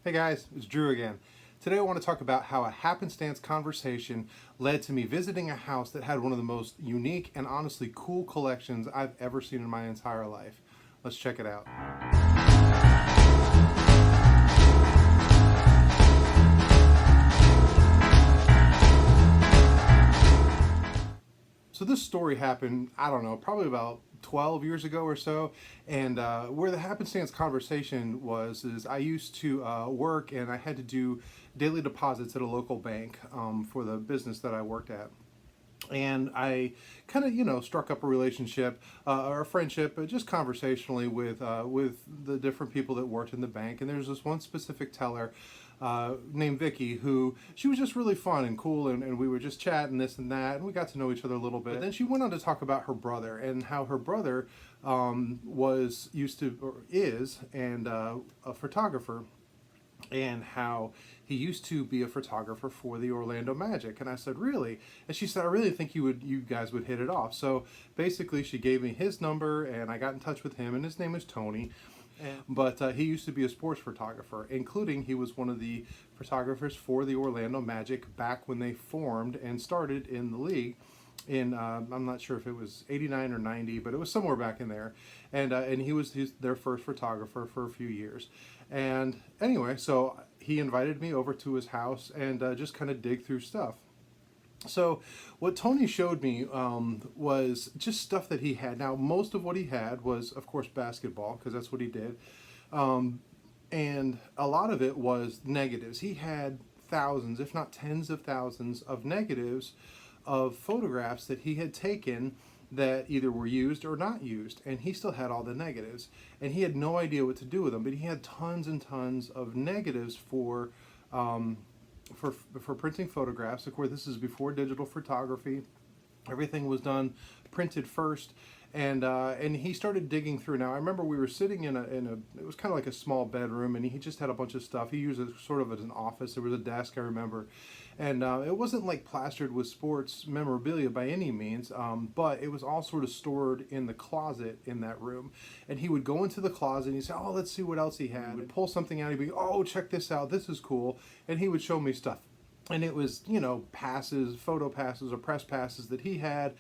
Hey guys, it's Drew again. Today I want to talk about how a happenstance conversation led to me visiting a house that had one of the most unique and honestly cool collections I've ever seen in my entire life. Let's check it out. So this story happened, I don't know, probably about 12 years ago or so. And where the happenstance conversation was is I used to work and I had to do daily deposits at a local bank for the business that I worked at. And I kind of, struck up a relationship or a friendship, just conversationally with the different people that worked in the bank. And there's this one specific teller named Vicky, who she was just really fun and cool, and we would just chat and this and that, and we got to know each other a little bit. But then she went on to talk about her brother and how her brother was used to or is and a photographer, and how he used to be a photographer for the Orlando Magic. And I said, really? And she said, I really think you guys would hit it off. So basically she gave me his number and I got in touch with him, and his name is Tony. But he used to be a sports photographer, including he was one of the photographers for the Orlando Magic back when they formed and started in the league in I'm not sure if it was 89 or 90, but it was somewhere back in there. And he was their first photographer for a few years. And anyway, so he invited me over to his house and just kind of dig through stuff. So what Tony showed me was just stuff that he had. Now, most of what he had was, of course, basketball, because that's what he did. And a lot of it was negatives. He had thousands, if not tens of thousands, of negatives of photographs that he had taken that either were used or not used, and he still had all the negatives, and he had no idea what to do with them. But he had tons and tons of negatives um, for printing photographs. Of course, this is before digital photography. Everything was done printed first, and he started digging through. Now I remember we were sitting in a it was kind of like a small bedroom, and he just had a bunch of stuff. He used it sort of as an office. There was a desk, I remember, and it wasn't like plastered with sports memorabilia by any means, but it was all sort of stored in the closet in that room. And he would go into the closet and he'd say, "Oh, let's see what else he had." He would pull something out. He'd be, "Oh, check this out. This is cool," and he would show me stuff. And it was, passes, photo passes or press passes that he had.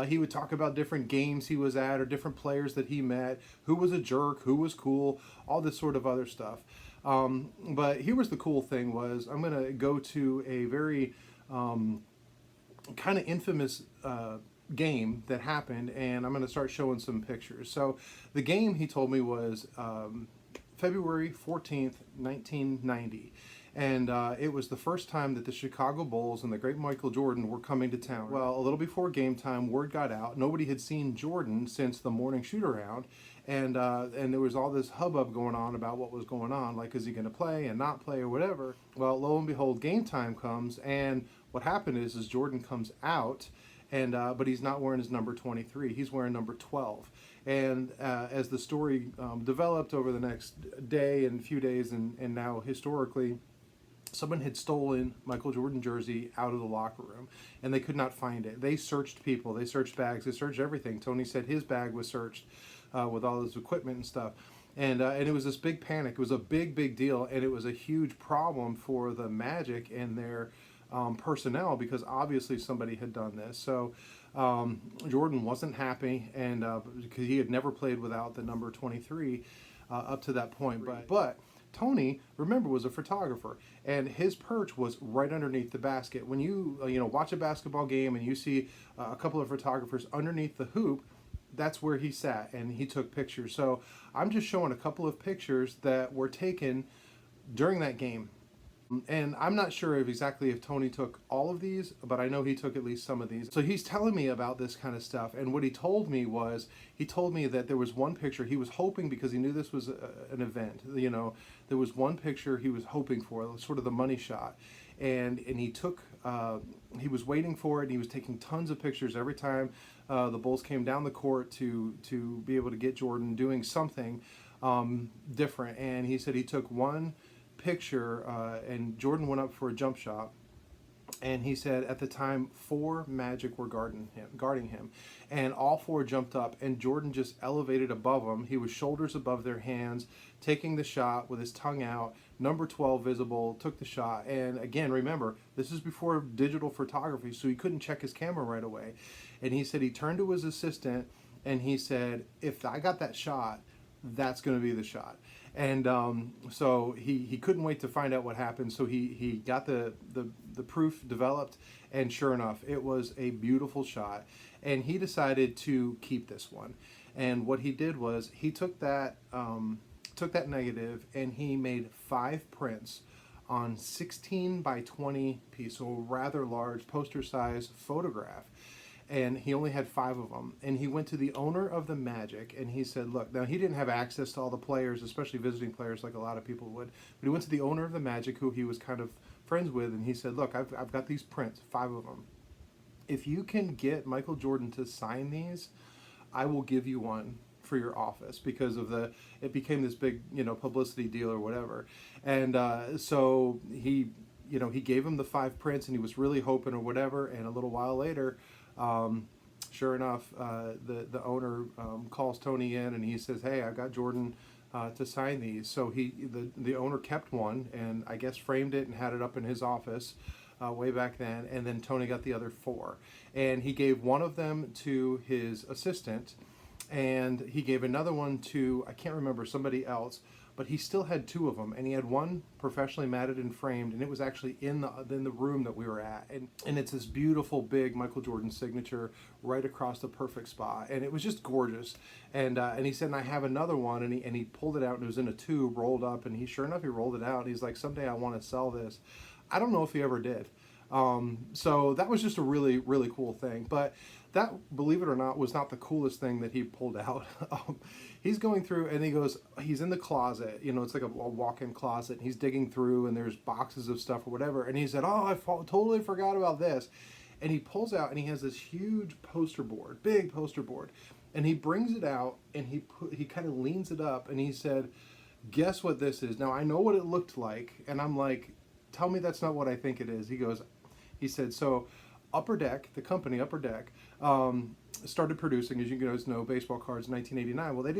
He would talk about different games he was at or different players that he met, who was a jerk, who was cool, all this sort of other stuff. But here was the cool thing was, I'm going to go to a very kind of infamous game that happened, and I'm going to start showing some pictures. So the game, he told me, was February 14th, 1990. And it was the first time that the Chicago Bulls and the great Michael Jordan were coming to town. Well, a little before game time, word got out. Nobody had seen Jordan since the morning shoot-around. And there was all this hubbub going on about what was going on. Like, is he going to play and not play or whatever? Well, lo and behold, game time comes. And what happened is Jordan comes out, and but he's not wearing his number 23. He's wearing number 12. And as the story developed over the next day and few days, and now historically, someone had stolen Michael Jordan jersey out of the locker room, and they could not find it. They searched people, they searched bags, they searched everything. Tony said his bag was searched with all his equipment and stuff. And it was this big panic. It was a big, big deal, and it was a huge problem for the Magic and their personnel, because obviously somebody had done this. So Jordan wasn't happy, and because he had never played without the number 23 up to that point. But Tony, remember, was a photographer, and his perch was right underneath the basket. When you watch a basketball game and you see a couple of photographers underneath the hoop, that's where he sat and he took pictures. So I'm just showing a couple of pictures that were taken during that game. And I'm not sure exactly if Tony took all of these, but I know he took at least some of these. So he's telling me about this kind of stuff. And what he told me was, he told me that there was one picture he was hoping, because he knew this was an event, there was one picture he was hoping for, sort of the money shot. And he took, he was waiting for it, and he was taking tons of pictures every time the Bulls came down the court to be able to get Jordan doing something different. And he said he took one picture, and Jordan went up for a jump shot, and he said at the time 4 Magic were guarding him, and all 4 jumped up, and Jordan just elevated above them. He was shoulders above their hands, taking the shot with his tongue out, number 12 visible, took the shot. And again, remember, this is before digital photography, so he couldn't check his camera right away. And he said he turned to his assistant and he said, if I got that shot, that's going to be the shot. And so he couldn't wait to find out what happened. So he got the proof developed, and sure enough, it was a beautiful shot. And he decided to keep this one. And what he did was he took that negative and he made 5 prints on 16 by 20 piece, so rather large poster size photograph. And he only had 5 of them. And he went to the owner of the Magic and he said, look, now he didn't have access to all the players, especially visiting players like a lot of people would. But he went to the owner of the Magic, who he was kind of friends with, and he said, look, I've got these prints, 5 of them. If you can get Michael Jordan to sign these, I will give you one for your office, because of it became this big, publicity deal or whatever. And so he gave him the 5 prints, and he was really hoping or whatever. And a little while later, sure enough, the owner calls Tony in and he says, hey, I've got Jordan to sign these. So the owner kept one and I guess framed it and had it up in his office way back then. And then Tony got the other 4. And he gave one of them to his assistant, and he gave another one to, I can't remember, somebody else, but he still had 2 of them, and he had one professionally matted and framed, and it was actually in the room that we were at, and it's this beautiful big Michael Jordan signature right across the perfect spot, and it was just gorgeous. And he said, and I have another one, and he pulled it out, and it was in a tube rolled up, and sure enough he rolled it out, and he's like, someday I want to sell this. I don't know if he ever did. So that was just a really, really cool thing. But that, believe it or not, was not the coolest thing that he pulled out. He's going through and he's in the closet, it's like a walk-in closet, and he's digging through and there's boxes of stuff or whatever. And he said, oh, I totally forgot about this. And he pulls out and he has this huge poster board, big poster board. And he brings it out and he kind of leans it up and he said, guess what this is? Now I know what it looked like. And I'm like, tell me that's not what I think it is. He said, so Upper Deck, the company Upper Deck, started producing, as you guys know, baseball cards in 1989. Well, they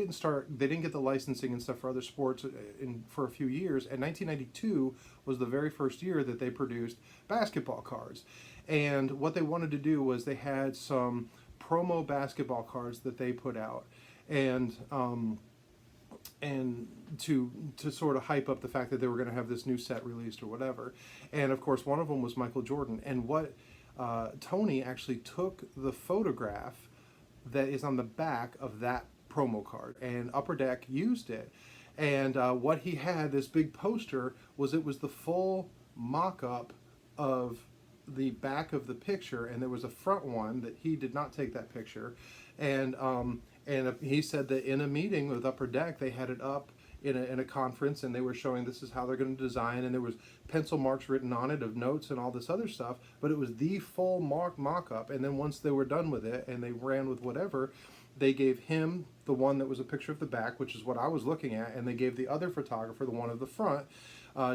didn't get the licensing and stuff for other sports for a few years. And 1992 was the very first year that they produced basketball cards. And what they wanted to do was they had some promo basketball cards that they put out. And to sort of hype up the fact that they were going to have this new set released or whatever. And of course, one of them was Michael Jordan. And what Tony actually took the photograph that is on the back of that promo card, and Upper Deck used it. And what he had, this big poster, it was the full mock-up of the back of the picture, and there was a front one that he did not take that picture. And he said that in a meeting with Upper Deck, they had it up in a conference, and they were showing this is how they're going to design, and there was pencil marks written on it of notes and all this other stuff, but it was the full mock-up. And then once they were done with it and they ran with whatever, they gave him the one that was a picture of the back, which is what I was looking at, and they gave the other photographer the one of the front,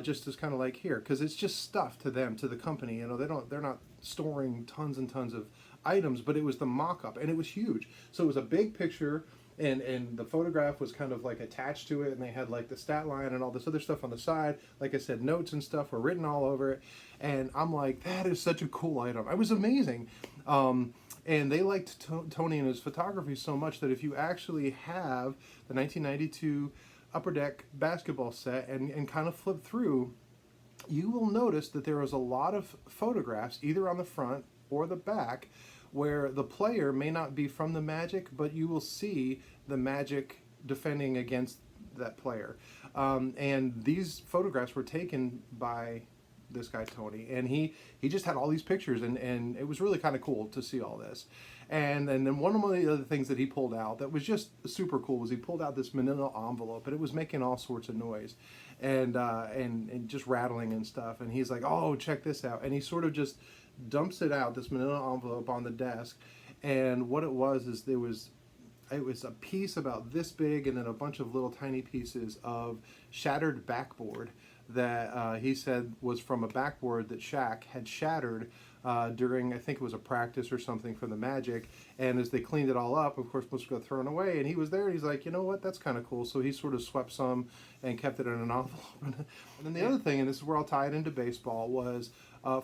just as kind of like here, because it's just stuff to them, to the company. They're not storing tons and tons of items, but it was the mock-up, and it was huge. So it was a big picture, and the photograph was kind of like attached to it, and they had like the stat line and all this other stuff on the side. Like I said, notes and stuff were written all over it, and I'm like, that is such a cool item. It was amazing. And they liked Tony and his photography so much that if you actually have the 1992 Upper Deck basketball set and kind of flip through, you will notice that there was a lot of photographs either on the front or the back where the player may not be from the Magic, but you will see the Magic defending against that player. And these photographs were taken by this guy Tony, and he just had all these pictures, and it was really kind of cool to see all this. And then one of the other things that he pulled out that was just super cool was he pulled out this manila envelope, and it was making all sorts of noise and just rattling and stuff. And he's like, oh, check this out. And he sort of just dumps it out, this manila envelope, on the desk. And what it was is it was a piece about this big and then a bunch of little tiny pieces of shattered backboard that he said was from a backboard that Shaq had shattered during, I think it was a practice or something for the Magic. And as they cleaned it all up, of course, most got thrown away. And he was there, and he's like, you know what, that's kind of cool. So he sort of swept some and kept it in an envelope. And then the other thing, and this is where I'll tie it into baseball, was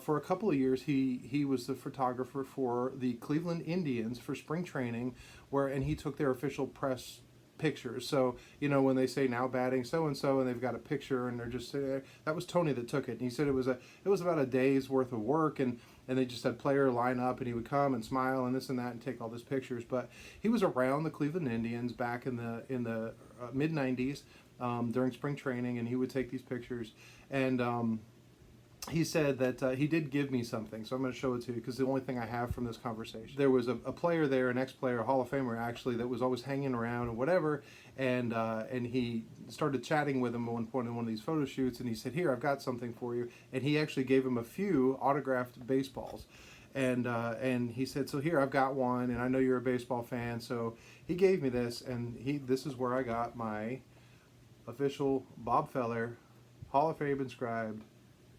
for a couple of years he was the photographer for the Cleveland Indians for spring training, and he took their official press pictures. So, when they say now batting so and so, and they've got a picture, and they're just that was Tony that took it. And he said it was about a day's worth of work, and they just had player line up, and he would come and smile and this and that and take all these pictures. But he was around the Cleveland Indians back in the mid '90s during spring training, and he would take these pictures. And he said that he did give me something, so I'm going to show it to you because the only thing I have from this conversation. There was a player there, an ex-player, a Hall of Famer actually, that was always hanging around and whatever, and he started chatting with him at one point in one of these photo shoots, and he said, "Here, I've got something for you," and he actually gave him a few autographed baseballs. And he said, "So here, I've got one, and I know you're a baseball fan," so he gave me this, and this is where I got my official Bob Feller Hall of Fame inscribed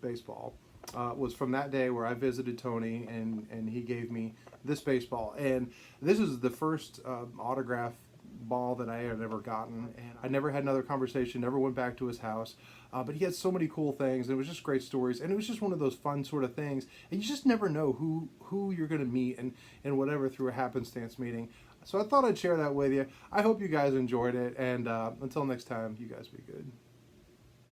baseball. Was from that day where I visited Tony, and he gave me this baseball. And this is the first autograph ball that I had ever gotten, and I never had another conversation, never went back to his house, but he had so many cool things, and it was just great stories, and it was just one of those fun sort of things, and you just never know who you're going to meet and whatever through a happenstance meeting. So I thought I'd share that with you. I hope you guys enjoyed it, and until next time, you guys be good.